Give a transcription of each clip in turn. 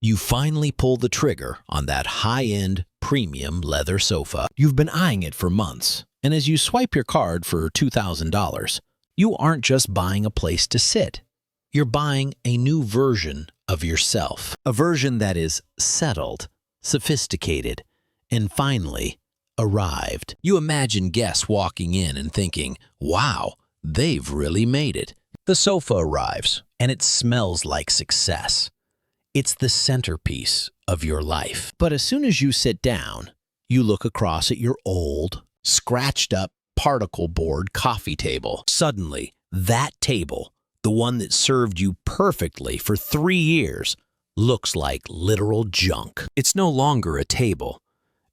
You finally pull the trigger on that high-end premium leather sofa. You've been eyeing it for months, and as you swipe your card for $2,000, you aren't just buying a place to sit. You're buying a new version of yourself, a version that is settled, sophisticated, and finally arrived. You imagine guests walking in and thinking, wow, they've really made it. The sofa arrives, and it smells like success. It's the centerpiece of your life. But as soon as you sit down, you look across at your old, scratched-up particle board coffee table. Suddenly, that table, the one that served you perfectly for 3 years, looks like literal junk. It's no longer a table.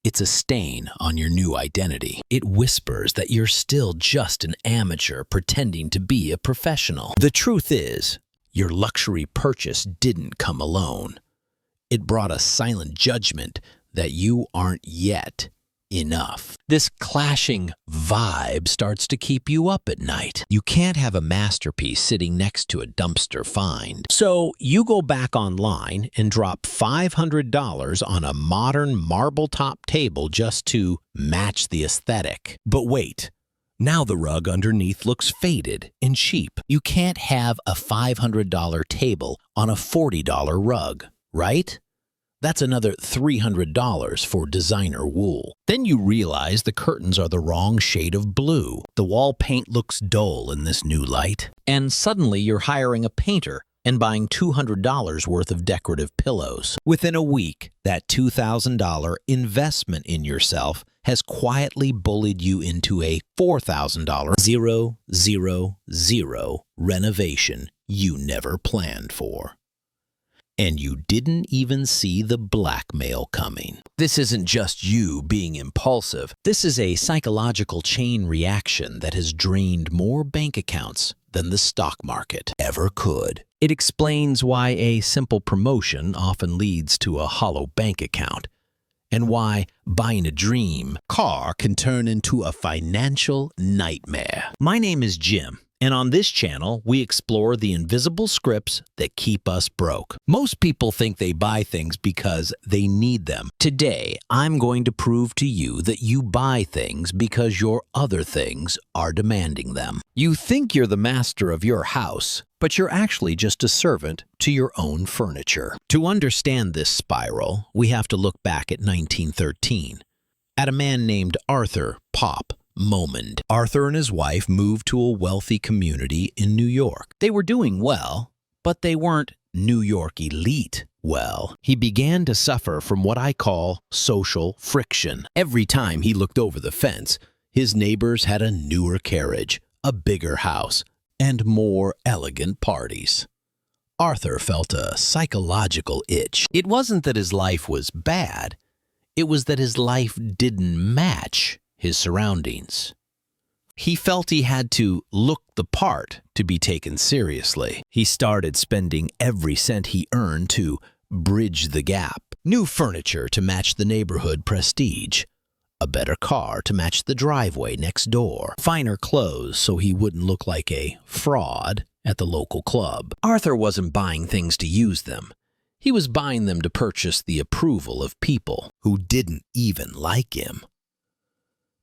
It's a stain on your new identity. It whispers that you're still just an amateur pretending to be a professional. The truth is, your luxury purchase didn't come alone. It brought a silent judgment that you aren't yet enough. This clashing vibe starts to keep you up at night. You can't have a masterpiece sitting next to a dumpster find. So you go back online and drop $500 on a modern marble-top table just to match the aesthetic. But wait, now the rug underneath looks faded and cheap. You can't have a $500 table on a $40 rug, right? That's another $300 for designer wool. Then you realize the curtains are the wrong shade of blue. The wall paint looks dull in this new light. And suddenly you're hiring a painter and buying $200 worth of decorative pillows. Within a week, that $2,000 investment in yourself has quietly bullied you into a $4,000 000 renovation you never planned for. And you didn't even see the blackmail coming. This isn't just you being impulsive. This is a psychological chain reaction that has drained more bank accounts than the stock market ever could. It explains why a simple promotion often leads to a hollow bank account, and why buying a dream car can turn into a financial nightmare. My name is Jim. And on this channel, we explore the invisible scripts that keep us broke. Most people think they buy things because they need them. Today, I'm going to prove to you that you buy things because your other things are demanding them. You think you're the master of your house, but you're actually just a servant to your own furniture. To understand this spiral, we have to look back at 1913, at a man named Arthur Pop Momond. Arthur and his wife moved to a wealthy community in New York. They were doing well, but they weren't New York elite well. He began to suffer from what I call social friction. Every time he looked over the fence, his neighbors had a newer carriage, a bigger house, and more elegant parties. Arthur felt a psychological itch. It wasn't that his life was bad, it was that his life didn't match his surroundings. He felt he had to look the part to be taken seriously. He started spending every cent he earned to bridge the gap. New furniture to match the neighborhood prestige. A better car to match the driveway next door. Finer clothes so he wouldn't look like a fraud at the local club. Arthur wasn't buying things to use them. He was buying them to purchase the approval of people who didn't even like him.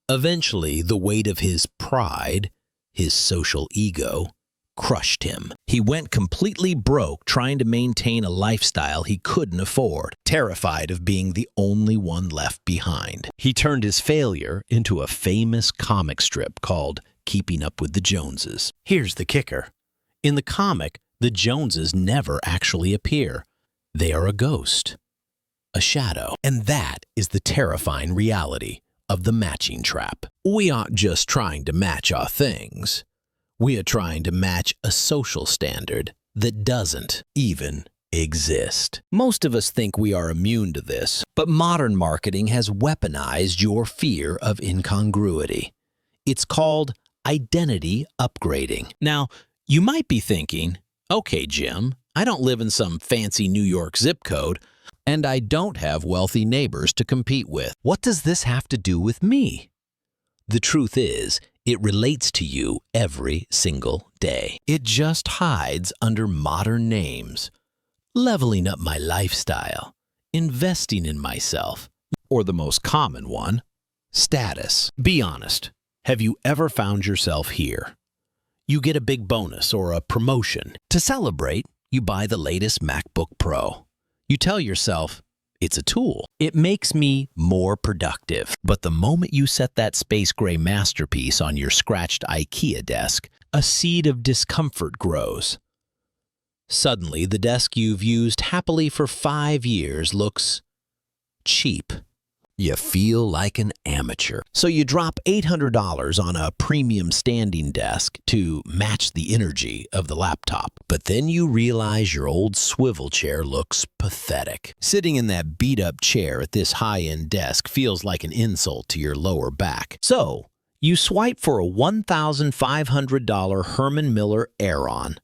Eventually, the weight of his pride, his social ego, crushed him. He went completely broke trying to maintain a lifestyle he couldn't afford, terrified of being the only one left behind. He turned his failure into a famous comic strip called Keeping Up with the Joneses. Here's the kicker. In the comic, the Joneses never actually appear. They are a ghost, a shadow. And that is the terrifying reality of the matching trap. We aren't just trying to match our things. We are trying to match a social standard that doesn't even exist. Most of us think we are immune to this, but modern marketing has weaponized your fear of incongruity. It's called identity upgrading. Now, you might be thinking, okay, Jim, I don't live in some fancy New York zip code, and I don't have wealthy neighbors to compete with. What does this have to do with me? The truth is, it relates to you every single day. It just hides under modern names. leveling up my lifestyle, investing in myself, or the most common one, status. Be honest, have you ever found yourself here? You get a big bonus or a promotion. To celebrate, you buy the latest MacBook Pro. You tell yourself, it's a tool. It makes me more productive. But the moment you set that space gray masterpiece on your scratched IKEA desk, a seed of discomfort grows. Suddenly, the desk you've used happily for 5 years looks cheap. You feel like an amateur. So you drop $800 on a premium standing desk to match the energy of the laptop. But then you realize your old swivel chair looks pathetic. Sitting in that beat-up chair at this high-end desk feels like an insult to your lower back. So you swipe for a $1,500 Herman Miller Aeron.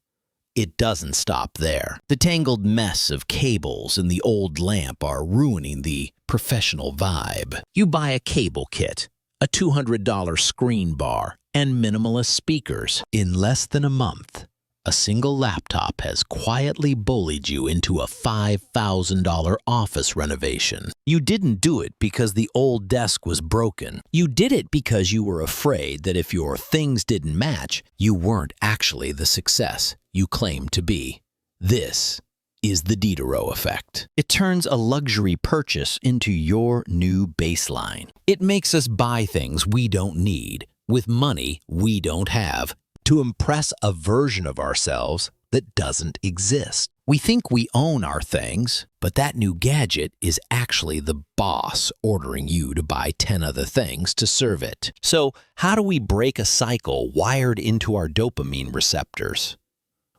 It doesn't stop there. The tangled mess of cables and the old lamp are ruining the professional vibe. You buy a cable kit, a $200 screen bar, and minimalist speakers. In less than a month, a single laptop has quietly bullied you into a $5,000 office renovation. You didn't do it because the old desk was broken. You did it because you were afraid that if your things didn't match, you weren't actually the success you claimed to be. This is the Diderot Effect. It turns a luxury purchase into your new baseline. It makes us buy things we don't need with money we don't have to impress a version of ourselves that doesn't exist. We think we own our things, but that new gadget is actually the boss ordering you to buy 10 other things to serve it. So, how do we break a cycle wired into our dopamine receptors?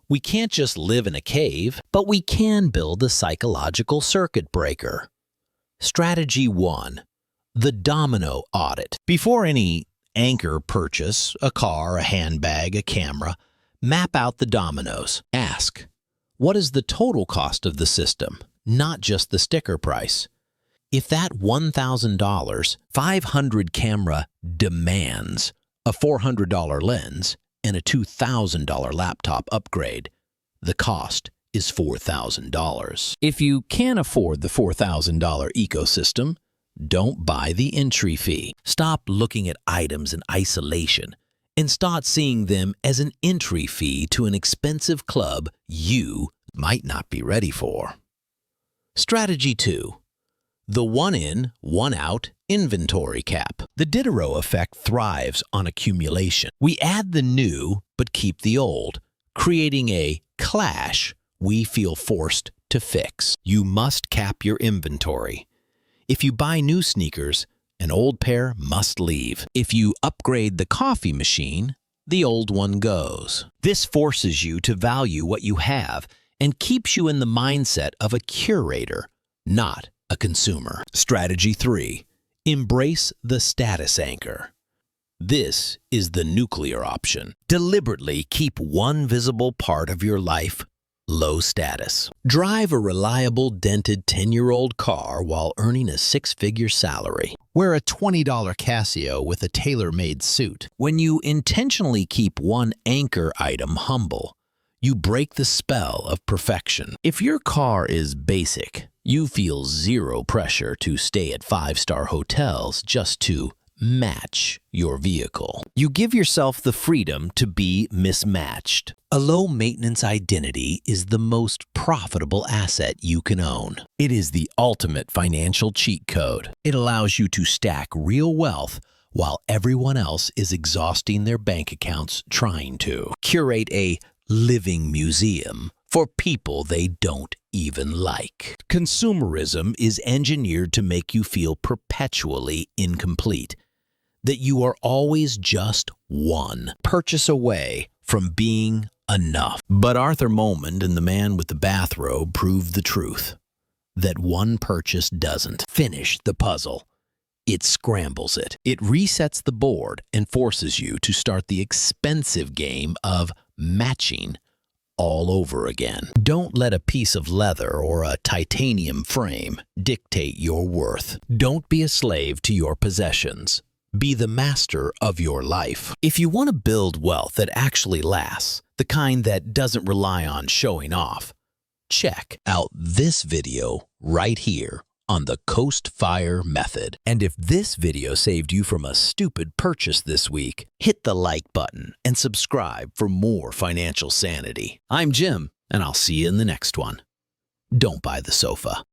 We can't just live in a cave, but we can build a psychological circuit breaker. Strategy 1. The domino audit. Before any anchor purchase, a car, a handbag, a camera, map out the dominoes. Ask, what is the total cost of the system, not just the sticker price? If that $1,000 500 camera demands a $400 lens and a $2,000 laptop upgrade, the cost is $4,000. If you can't afford the $4,000 ecosystem, don't buy the entry fee. Stop looking at items in isolation and start seeing them as an entry fee to an expensive club you might not be ready for. Strategy 2. The one-in, one-out inventory cap. The Diderot Effect thrives on accumulation. We add the new but keep the old, creating a clash we feel forced to fix. You must cap your inventory. If you buy new sneakers, an old pair must leave. If you upgrade the coffee machine, the old one goes. This forces you to value what you have and keeps you in the mindset of a curator, not a consumer. Strategy 3. Embrace the status anchor. This is the nuclear option. Deliberately keep one visible part of your life low status. Drive a reliable, dented 10-year-old car while earning a 6-figure salary. Wear a $20 Casio with a tailor-made suit. When you intentionally keep one anchor item humble, you break the spell of perfection. If your car is basic, you feel zero pressure to stay at 5-star hotels just to match your vehicle. You give yourself the freedom to be mismatched. A low-maintenance identity is the most profitable asset you can own. It is the ultimate financial cheat code. It allows you to stack real wealth while everyone else is exhausting their bank accounts trying to. Curate a living museum for people they don't even like. Consumerism is engineered to make you feel perpetually incomplete, that you are always just one purchase away from being enough. But Arthur Momond and the man with the bathrobe proved the truth, that one purchase doesn't finish the puzzle. It scrambles it. It resets the board and forces you to start the expensive game of matching all over again. Don't let a piece of leather or a titanium frame dictate your worth. Don't be a slave to your possessions. Be the master of your life. If you want to build wealth that actually lasts, the kind that doesn't rely on showing off, check out this video right here on the Coast Fire Method. And if this video saved you from a stupid purchase this week, hit the like button and subscribe for more financial sanity. I'm Jim, and I'll see you in the next one. Don't buy the sofa.